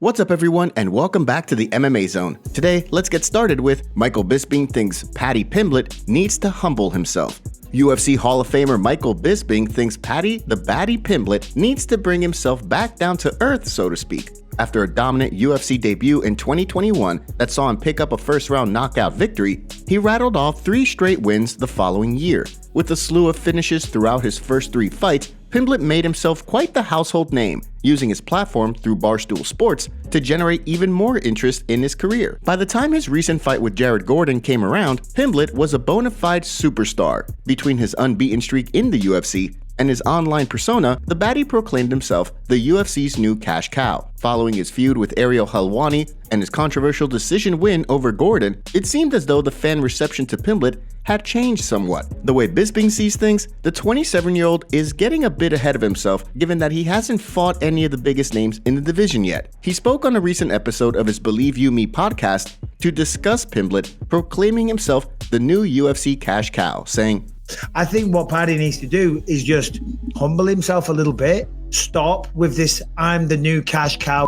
What's up, everyone, and welcome back to the MMA Zone. Today, let's get started with Michael Bisping thinks Paddy Pimblett needs to humble himself. UFC Hall of Famer Michael Bisping thinks Paddy Pimblett needs to bring himself back down to earth, so to speak. After a dominant UFC debut in 2021 that saw him pick up a first-round knockout victory, he rattled off 3 straight wins the following year. With a slew of finishes throughout his first 3 fights, Pimblett made himself quite the household name, using his platform through Barstool Sports to generate even more interest in his career. By the time his recent fight with Jared Gordon came around, Pimblett was a bona fide superstar. Between his unbeaten streak in the UFC and his online persona, the baddie proclaimed himself the UFC's new cash cow. Following his feud with Ariel Helwani and his controversial decision win over Gordon, it seemed as though the fan reception to Pimblett had changed somewhat. The way Bisping sees things, the 27-year-old is getting a bit ahead of himself given that he hasn't fought any of the biggest names in the division yet. He spoke on a recent episode of his Believe You Me podcast to discuss Pimblett proclaiming himself the new UFC cash cow, saying, I think what Paddy needs to do is just humble himself a little bit, stop with this I'm the new cash cow.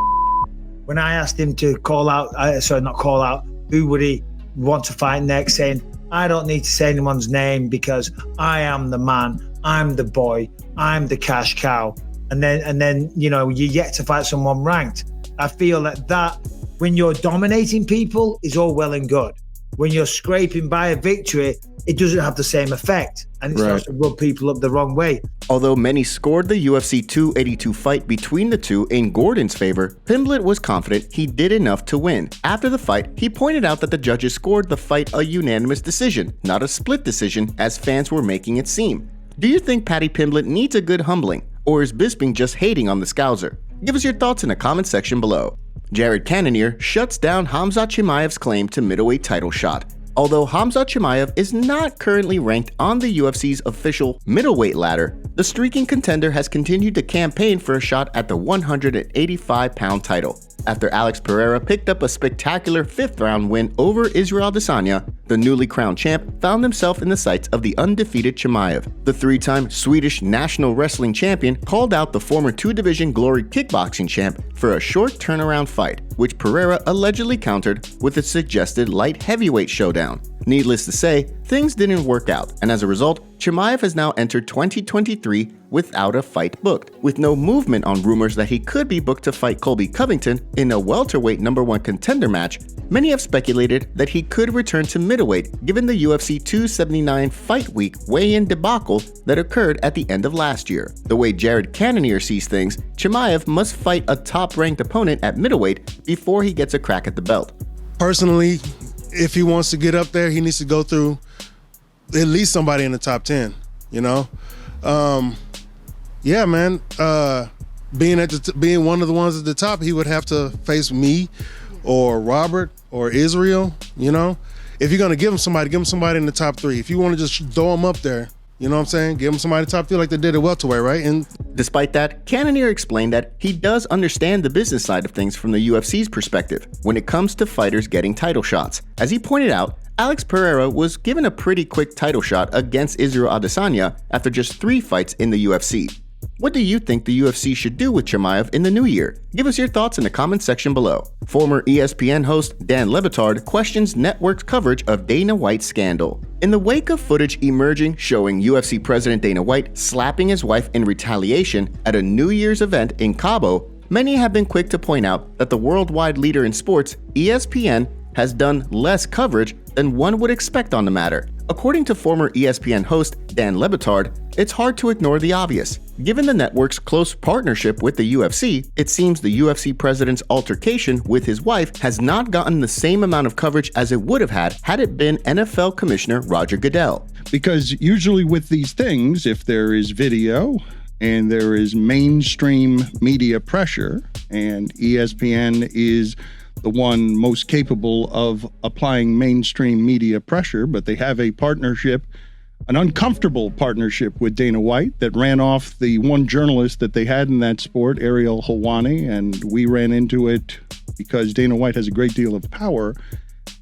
When I asked him to who would he want to fight next, saying, I don't need to say anyone's name because I am the man, I'm the boy, I'm the cash cow. And then you're yet to fight someone ranked. I feel that when you're dominating people is all well and good. When you're scraping by a victory, it doesn't have the same effect, and it starts to rub people up the wrong way. Although many scored the UFC 282 fight between the two in Gordon's favor, Pimblett was confident he did enough to win. After the fight, he pointed out that the judges scored the fight a unanimous decision, not a split decision as fans were making it seem. Do you think Paddy Pimblett needs a good humbling, or is Bisping just hating on the Scouser? Give us your thoughts in the comment section below. Jared Cannonier shuts down Khamzat Chimaev's claim to middleweight title shot. Although Khamzat Chimaev is not currently ranked on the UFC's official middleweight ladder, the streaking contender has continued to campaign for a shot at the 185-pound title. After Alex Pereira picked up a spectacular 5th-round win over Israel Adesanya, the newly crowned champ found himself in the sights of the undefeated Chimaev. The 3-time Swedish national wrestling champion called out the former 2-division Glory kickboxing champ for a short turnaround fight, which Pereira allegedly countered with a suggested light heavyweight showdown. Needless to say, things didn't work out, and as a result, Chimaev has now entered 2023 without a fight booked. With no movement on rumors that he could be booked to fight Colby Covington in a welterweight #1 contender match, many have speculated that he could return to middleweight given the UFC 279 Fight Week weigh-in debacle that occurred at the end of last year. The way Jared Cannonier sees things, Chimaev must fight a top-ranked opponent at middleweight before he gets a crack at the belt. Personally, if he wants to get up there, he needs to go through at least somebody in the top 10, Yeah, man. Being one of the ones at the top, he would have to face me or Robert or Israel, If you're going to give him somebody in the top 3. If you want to just throw him up there, you know what I'm saying? Give him somebody in the top 3 like they did at welterweight, right? And despite that, Cannonier explained that he does understand the business side of things from the UFC's perspective when it comes to fighters getting title shots. As he pointed out, Alex Pereira was given a pretty quick title shot against Israel Adesanya after just 3 fights in the UFC. What do you think the UFC should do with Chimaev in the new year? Give us your thoughts in the comment section below. Former ESPN host Dan LeBatard questions network's coverage of Dana White's scandal. In the wake of footage emerging showing UFC President Dana White slapping his wife in retaliation at a New Year's event in Cabo, many have been quick to point out that the worldwide leader in sports, ESPN, has done less coverage than one would expect on the matter. According to former ESPN host Dan LeBatard, it's hard to ignore the obvious. Given the network's close partnership with the UFC, it seems the UFC president's altercation with his wife has not gotten the same amount of coverage as it would have had it been NFL Commissioner Roger Goodell. Because usually with these things, if there is video and there is mainstream media pressure, and ESPN is the one most capable of applying mainstream media pressure, but they have a partnership, an uncomfortable partnership with Dana White that ran off the one journalist that they had in that sport, Ariel Helwani, and we ran into it because Dana White has a great deal of power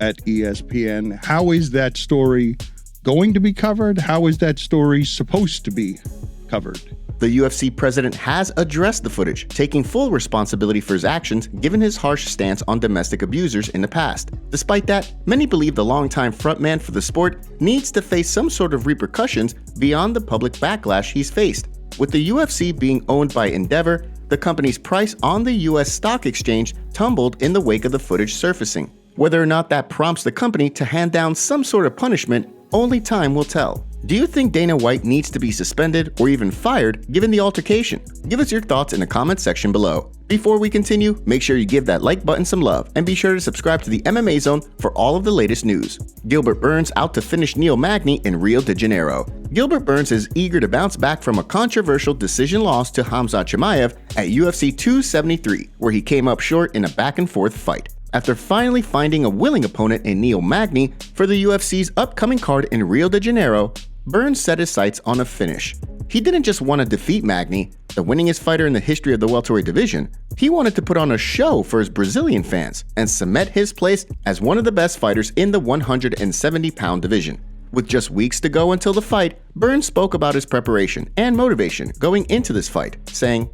at ESPN. How is that story going to be covered? How is that story supposed to be covered? The UFC president has addressed the footage, taking full responsibility for his actions given his harsh stance on domestic abusers in the past. Despite that, many believe the longtime frontman for the sport needs to face some sort of repercussions beyond the public backlash he's faced. With the UFC being owned by Endeavor, the company's price on the US stock exchange tumbled in the wake of the footage surfacing. Whether or not that prompts the company to hand down some sort of punishment, only time will tell. Do you think Dana White needs to be suspended or even fired given the altercation? Give us your thoughts in the comments section below. Before we continue, make sure you give that like button some love and be sure to subscribe to the MMA Zone for all of the latest news. Gilbert Burns out to finish Neil Magny in Rio de Janeiro. Gilbert Burns is eager to bounce back from a controversial decision loss to Khamzat Chimaev at UFC 273, where he came up short in a back-and-forth fight. After finally finding a willing opponent in Neil Magny for the UFC's upcoming card in Rio de Janeiro, Burns set his sights on a finish. He didn't just want to defeat Magny, the winningest fighter in the history of the welterweight division. He wanted to put on a show for his Brazilian fans and cement his place as one of the best fighters in the 170-pound division. With just weeks to go until the fight, Burns spoke about his preparation and motivation going into this fight, saying,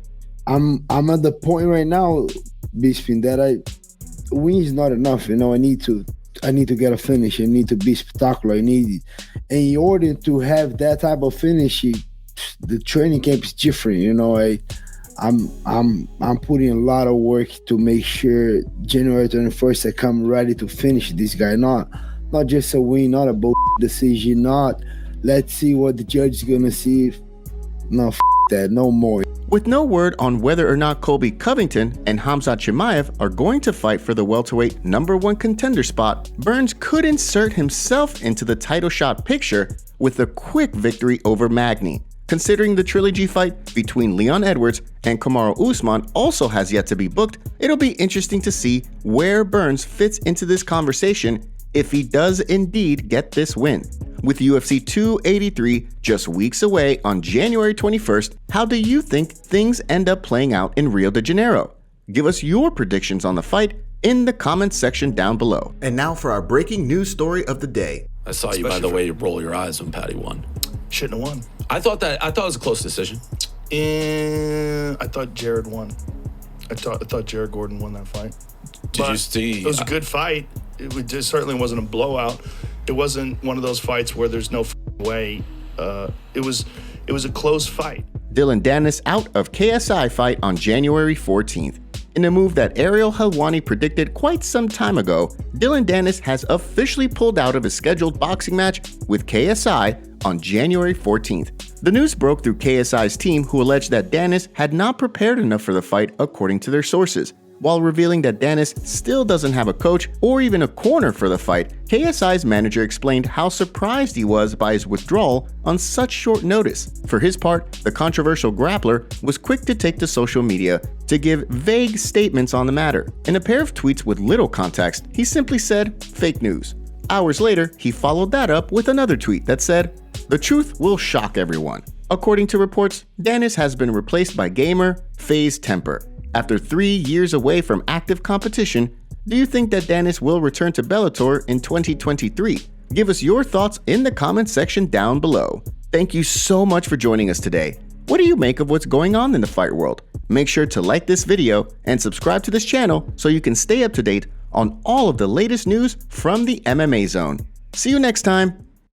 I'm at the point right now, Bisping, that win is not enough. You know, I need to get a finish. I need to be spectacular. In order to have that type of finish, the training camp is different. You know, I'm putting a lot of work to make sure January 21st I come ready to finish this guy. Not just a win, not a bull decision. Not let's see what the judge is gonna see. No, that, no more. With no word on whether or not Colby Covington and Khamzat Chimaev are going to fight for the welterweight #1 contender spot, Burns could insert himself into the title shot picture with a quick victory over Magny. Considering the trilogy fight between Leon Edwards and Kamaru Usman also has yet to be booked, it'll be interesting to see where Burns fits into this conversation if he does indeed get this win. With UFC 283 just weeks away on January 21st, how do you think things end up playing out in Rio de Janeiro? Give us your predictions on the fight in the comments section down below. And now for our breaking news story of the day. I saw you, by the way, roll your eyes when Paddy won. Shouldn't have won. I thought it was a close decision. And I thought Jared won. I thought Jared Gordon won that fight. Did you see? It was a good fight. It certainly wasn't a blowout. It wasn't one of those fights where there's no way. It was a close fight. Dillon Danis out of KSI fight on January 14th. In a move that Ariel Helwani predicted quite some time ago, Dillon Danis has officially pulled out of his scheduled boxing match with KSI on January 14th. The news broke through KSI's team, who alleged that Danis had not prepared enough for the fight according to their sources. While revealing that Danis still doesn't have a coach or even a corner for the fight, KSI's manager explained how surprised he was by his withdrawal on such short notice. For his part, the controversial grappler was quick to take to social media to give vague statements on the matter. In a pair of tweets with little context, he simply said, "Fake news." Hours later, he followed that up with another tweet that said, "The truth will shock everyone." According to reports, Danis has been replaced by gamer FaZe Temper. After 3 years away from active competition, do you think that Danis will return to Bellator in 2023? Give us your thoughts in the comments section down below. Thank you so much for joining us today. What do you make of what's going on in the fight world? Make sure to like this video and subscribe to this channel so you can stay up to date on all of the latest news from the MMA Zone. See you next time.